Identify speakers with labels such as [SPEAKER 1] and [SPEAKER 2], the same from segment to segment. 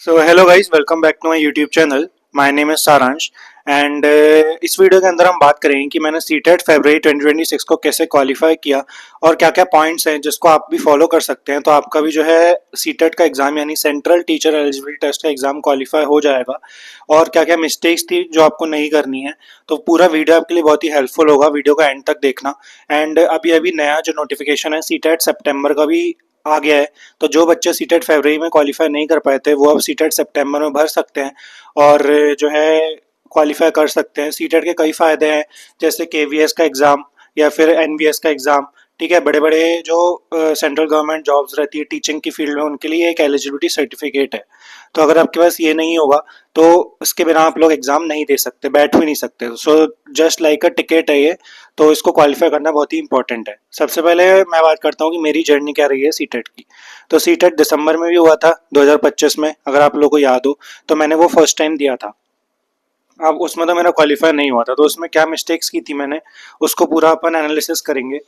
[SPEAKER 1] So hello guys, welcome back to my YouTube channel. My name is Saransh and इस video के अंदर हम बात करेंगे कि मैंने सीटेट फरवरी 2026 को कैसे क्वालिफाई किया और क्या क्या पॉइंट्स हैं जिसको आप भी फॉलो कर सकते हैं, तो आपका भी जो है सीटेट का एग्जाम यानी सेंट्रल टीचर एलिजिबिलिटी टेस्ट का एग्जाम क्वालिफाई हो जाएगा। और क्या क्या मिस्टेक्स थी जो आपको नहीं करनी है। तो पूरा वीडियो आपके लिए बहुत ही हेल्पफुल होगा, वीडियो का एंड तक देखना। एंड अभी अभी नया जो नोटिफिकेशन है सीटेट सितंबर का भी आ गया है। तो जो बच्चे सीटेट फरवरी में क्वालिफाई नहीं कर पाए थे वो अब सीटेट सितंबर में भर सकते हैं और जो है क्वालिफाई कर सकते हैं। सीटेट के कई फायदे हैं, जैसे केवीएस का एग्ज़ाम या फिर एनवीएस का एग्ज़ाम। ठीक है, बड़े बड़े जो सेंट्रल गवर्नमेंट जॉब्स रहती है टीचिंग की फील्ड में, उनके लिए एक एलिजिबिलिटी सर्टिफिकेट है। तो अगर आपके पास ये नहीं होगा तो इसके बिना आप लोग एग्ज़ाम नहीं दे सकते, बैठ भी नहीं सकते। So just like a ticket है ये। तो इसको क्वालिफाई करना बहुत ही इंपॉर्टेंट है। सबसे पहले मैं बात करता हूँ कि मेरी जर्नी क्या रही है सीटेट की। तो सीटेट दिसंबर में भी हुआ था 2025 में, अगर आप लोगों को याद हो। तो मैंने वो फर्स्ट टाइम दिया था। अब उसमें तो मेरा क्वालिफाई नहीं हुआ था, तो उसमें क्या मिस्टेक्स की थी मैंने, उसको पूरा अपन एनालिसिस करेंगे।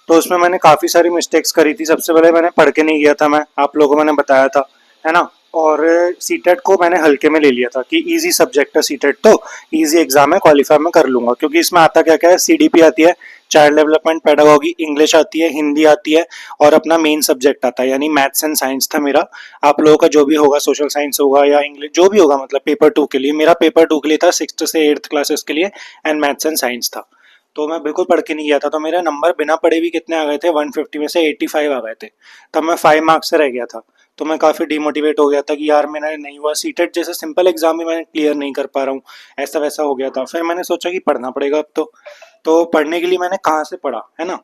[SPEAKER 1] तो उसमें मैंने काफ़ी सारी मिस्टेक्स करी थी। सबसे पहले मैंने पढ़ के नहीं गया था, मैं आप लोगों को मैंने बताया था, है ना। और सीटेट को मैंने हल्के में ले लिया था कि इजी सब्जेक्ट है सीटेट, तो इजी एग्जाम है, क्वालिफाई मैं कर लूंगा। क्योंकि इसमें आता क्या क्या है, सीडीपी आती है, चाइल्ड डेवलपमेंट पेडागोगी, इंग्लिश आती है, हिंदी आती है, और अपना मेन सब्जेक्ट आता है यानी मैथ्स एंड साइंस था मेरा। आप लोगों का जो भी होगा, सोशल साइंस होगा या इंग्लिश, जो भी होगा, मतलब पेपर टू के लिए, मेरा पेपर टू के लिए था 6th से 8th क्लासेस के लिए, एंड मैथ्स एंड साइंस था। तो मैं बिल्कुल पढ़ के नहीं गया था, तो मेरे नंबर बिना पढ़े भी कितने आ गए थे, 150 में से 85 आ गए थे। तब मैं 5 मार्क्स से रह गया था। तो मैं काफ़ी डिमोटिवेट हो गया था कि यार मेरा नहीं हुआ, सीटेट जैसे सिंपल एग्जाम भी मैं क्लियर नहीं कर पा रहा हूँ, ऐसा वैसा हो गया था। फिर मैंने सोचा कि पढ़ना पड़ेगा अब तो पढ़ने के लिए मैंने कहाँ से पढ़ा, है ना,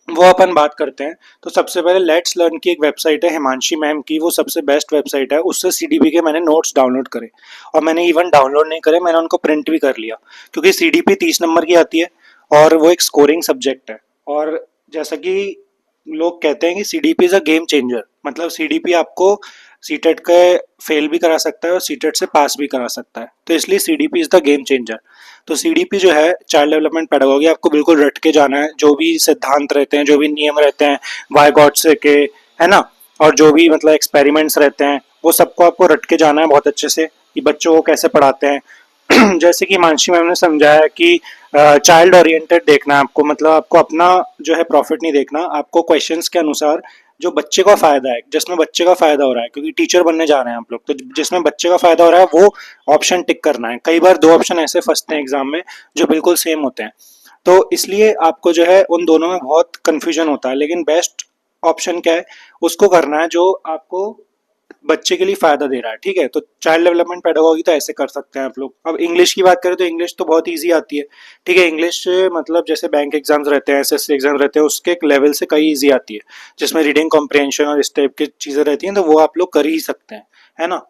[SPEAKER 1] वो अपन बात करते हैं। तो सबसे पहले लेट्स लर्न की एक वेबसाइट है हिमांशी मैम की, वो सबसे बेस्ट वेबसाइट है। उससे सीडीपी के मैंने नोट्स डाउनलोड करे, और मैंने इवन डाउनलोड नहीं करे, मैंने उनको प्रिंट भी कर लिया। क्योंकि सीडीपी 30 नंबर की आती है और वो एक स्कोरिंग सब्जेक्ट है। और जैसा कि लोग कहते हैं कि CDP is a game changer, मतलब सीडीपी आपको सीटेट के फेल भी करा सकता है और सीटेट से पास भी करा सकता है। तो इसलिए CDP is the game changer. तो सीडीपी जो है, चाइल्ड डेवलपमेंट पेडागोगी, आपको बिल्कुल रट के जाना है। जो भी सिद्धांत रहते हैं, जो भी नियम रहते हैं वाइगॉट्से के, है ना, और जो भी मतलब एक्सपेरिमेंट्स रहते हैं, वो सबको आपको रट के जाना है बहुत अच्छे से, कि बच्चों को कैसे पढ़ाते हैं। जैसे कि मानसी मैम ने समझाया कि चाइल्ड ओरिएंटेड देखना है आपको, मतलब आपको अपना जो है प्रॉफिट नहीं देखना, आपको क्वेश्चंस के अनुसार जो बच्चे का फायदा है, जिसमें बच्चे का फायदा हो रहा है, क्योंकि टीचर बनने जा रहे हैं आप लोग, तो जिसमें बच्चे का फायदा हो रहा है वो ऑप्शन टिक करना है। कई बार दो ऑप्शन ऐसे फंसते हैं एग्जाम में जो बिल्कुल सेम होते हैं, तो इसलिए आपको जो है उन दोनों में बहुत कंफ्यूजन होता है। लेकिन बेस्ट ऑप्शन क्या है, उसको करना है जो आपको बच्चे के लिए फायदा दे रहा है। ठीक है, तो चाइल्ड डेवलपमेंट पेडागोगी तो ऐसे कर सकते हैं आप लोग। अब इंग्लिश की बात करें तो इंग्लिश तो बहुत इजी आती है। ठीक है, इंग्लिश मतलब जैसे बैंक एग्जाम्स रहते हैं, एसएससी एग्जाम रहते हैं, उसके एक लेवल से कई इजी आती है, जिसमें रीडिंग कॉम्प्रिहेंशन और इस टाइप की चीज़ें रहती हैं, तो वो आप लोग कर ही सकते हैं, है ना।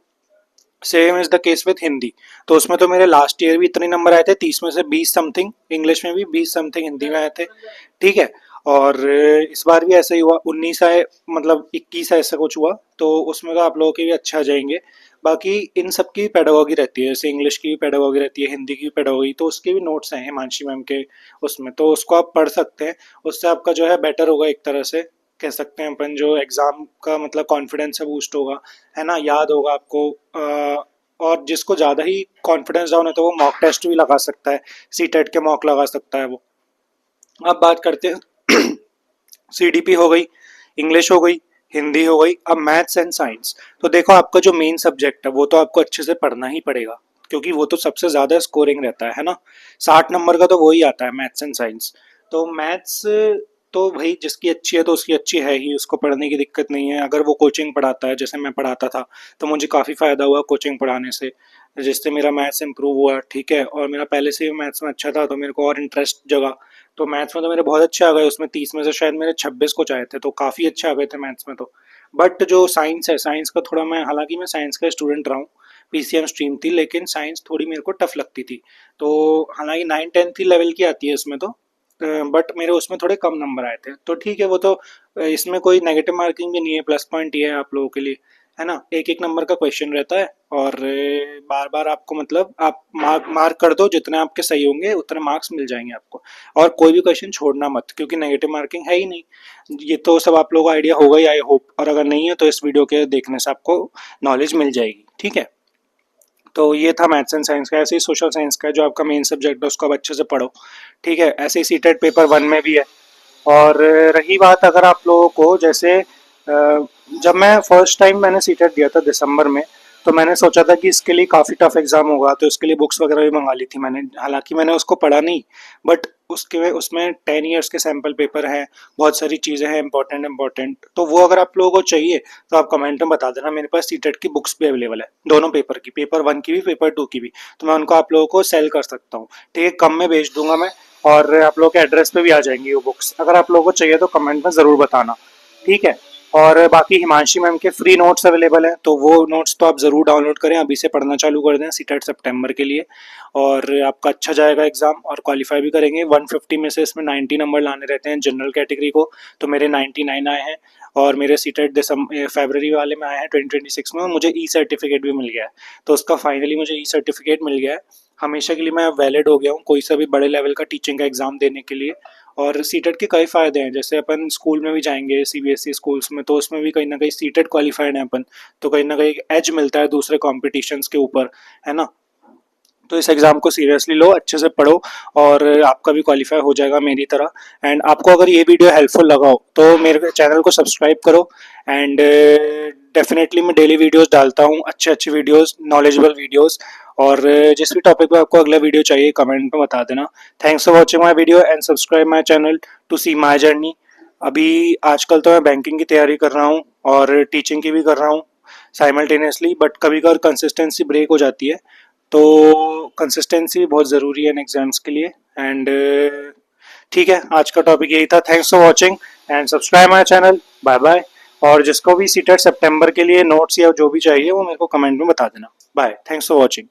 [SPEAKER 1] Same is the case with Hindi. तो उसमें तो मेरे लास्ट ईयर भी इतने नंबर आए थे, 30 में से 20 समथिंग, इंग्लिश में भी 20 समथिंग हिंदी में आए थे। ठीक है, और इस बार भी ऐसा ही हुआ, 19 आए, मतलब 21 ऐसा कुछ हुआ। तो उसमें तो आप लोगों के भी अच्छे आ जाएंगे। बाकी इन सब की पेडागोगी रहती है, जैसे इंग्लिश की भी पेडागोगी रहती है, हिंदी की भी पेडागोगी, तो उसके भी नोट्स हैं हिमांशी मैम के उसमें, तो उसको आप पढ़ सकते हैं। उससे आपका जो है बेटर होगा, एक तरह से कह सकते हैं अपन, जो एग्ज़ाम का मतलब कॉन्फिडेंस है बूस्ट होगा, है ना, याद होगा आपको। और जिसको ज़्यादा ही कॉन्फिडेंस डाउन है तो वो मॉक टेस्ट भी लगा सकता है, सी टेट के मॉक लगा सकता है वो। अब बात करते हैं सीडीपी हो गई, इंग्लिश हो गई, हिंदी हो गई, अब मैथ्स एंड साइंस। तो देखो, आपका जो मेन सब्जेक्ट है वो तो आपको अच्छे से पढ़ना ही पड़ेगा, क्योंकि वो तो सबसे ज़्यादा स्कोरिंग रहता है ना। 60 नंबर का तो वही आता है, मैथ्स एंड साइंस। तो मैथ्स तो भाई जिसकी अच्छी है तो उसकी अच्छी है ही, उसको पढ़ने की दिक्कत नहीं है। अगर वो कोचिंग पढ़ाता है, जैसे मैं पढ़ाता था, तो मुझे काफ़ी फ़ायदा हुआ कोचिंग पढ़ाने से, जिससे मेरा मैथ्स इंप्रूव हुआ। ठीक है, और मेरा पहले से ही मैथ्स में अच्छा था, तो मेरे को और इंटरेस्ट जगा। तो मैथ्स में तो मेरे बहुत अच्छे आ गए, उसमें 30 में से शायद मेरे 26 कुछ आए थे, तो काफ़ी अच्छे आ गए थे मैथ्स में तो। बट जो साइंस है, साइंस का थोड़ा, मैं हालांकि मैं साइंस का स्टूडेंट रहा हूँ, पीसीएम स्ट्रीम थी, लेकिन साइंस थोड़ी मेरे को टफ लगती थी। तो हालांकि 9th-10th की लेवल की आती है उसमें तो, बट मेरे उसमें थोड़े कम नंबर आए थे। तो ठीक है, वो तो इसमें कोई नेगेटिव मार्किंग भी नहीं है, प्लस पॉइंट ही है आप लोगों के लिए। है ना, एक एक नंबर का क्वेश्चन रहता है और बार बार आपको मतलब आप मार्क कर दो, जितने आपके सही होंगे उतने मार्क्स मिल जाएंगे आपको। और कोई भी क्वेश्चन छोड़ना मत, क्योंकि नेगेटिव मार्किंग है ही नहीं। ये तो सब आप लोगों को आइडिया होगा ही आई होप, और अगर नहीं है तो इस वीडियो के देखने से आपको नॉलेज मिल जाएगी। ठीक है, तो ये था मैथ्स एंड साइंस का। ऐसे ही सोशल साइंस का जो आपका मेन सब्जेक्ट है उसको आप अच्छे से पढ़ो। ठीक है, ऐसे ही सीटेट पेपर 1 में भी है। और रही बात अगर आप लोगों को, जैसे जब मैं फर्स्ट टाइम मैंने सीटेट दिया था दिसंबर में, तो मैंने सोचा था कि इसके लिए काफ़ी टफ एग्ज़ाम होगा, तो इसके लिए बुक्स वगैरह भी मंगा ली थी मैंने। हालांकि मैंने उसको पढ़ा नहीं, बट उसके उसमें 10 ईयर्स के सैम्पल पेपर हैं, बहुत सारी चीज़ें हैं इंपॉर्टेंट इंपॉर्टेंट। तो वो अगर आप लोगों को चाहिए तो आप कमेंट में बता देना, मेरे पास सीटेट की बुक्स भी अवेलेबल है, दोनों पेपर की, पेपर 1 की भी पेपर 2 की भी। तो मैं उनको आप लोगों को सेल कर सकता हूँ। ठीक है, कम में बेच दूंगा मैं, और आप लोगों के एड्रेस पे भी आ जाएंगी वो बुक्स। अगर आप लोगों को चाहिए तो कमेंट में ज़रूर बताना। ठीक है, और बाकी हिमांशी मैम के फ्री नोट्स अवेलेबल हैं, तो वो नोट्स तो आप ज़रूर डाउनलोड करें, अभी से पढ़ना चालू कर दें सीटेट सितंबर के लिए। और आपका अच्छा जाएगा एग्ज़ाम और क्वालिफाई भी करेंगे। 150 में से इसमें 90 नंबर लाने रहते हैं जनरल कैटेगरी को, तो मेरे 99 आए हैं। और मेरे सीटेट दिसंबर फरवरी वाले में आए हैं 2026 में, और मुझे ई सर्टिफिकेट भी मिल गया है। तो उसका फाइनली मुझे ई सर्टिफिकेट मिल गया है, हमेशा के लिए मैं वैलिड हो गया हूँ कोई सा भी बड़े लेवल का टीचिंग का एग्ज़ाम देने के लिए। और सीटेट के कई फ़ायदे हैं, जैसे अपन स्कूल में भी जाएंगे सीबीएसई स्कूल्स में, तो उसमें भी कहीं ना कहीं सीटेट क्वालिफाइड है अपन, तो कहीं ना कहीं एज मिलता है दूसरे कॉम्पिटिशन्स के ऊपर, है ना। तो इस एग्ज़ाम को सीरियसली लो, अच्छे से पढ़ो, और आपका भी क्वालिफाई हो जाएगा मेरी तरह। एंड आपको अगर ये वीडियो हेल्पफुल लगा हो तो मेरे चैनल को सब्सक्राइब करो। एंड डेफिनेटली मैं डेली वीडियोस डालता हूँ, अच्छे अच्छे वीडियोस, नॉलेजेबल वीडियोस। और जिस भी टॉपिक पे आपको अगला वीडियो चाहिए कमेंट में बता देना। Thanks for watching my video and subscribe my channel to see my journey. अभी आजकल तो मैं बैंकिंग की तैयारी कर रहा हूँ और टीचिंग की भी कर रहा हूँ साइमल्टेनियसली, बट कभी कभार कंसिस्टेंसी ब्रेक हो जाती है, तो कंसिस्टेंसी बहुत ज़रूरी है इन एग्जाम्स के लिए। एंड ठीक है, आज का टॉपिक यही था। Thanks for watching and subscribe my channel. Bye bye. और जिसको भी सीटेट सितंबर के लिए नोट्स या जो भी चाहिए वो मेरे को कमेंट में बता देना। Bye, thanks for watching.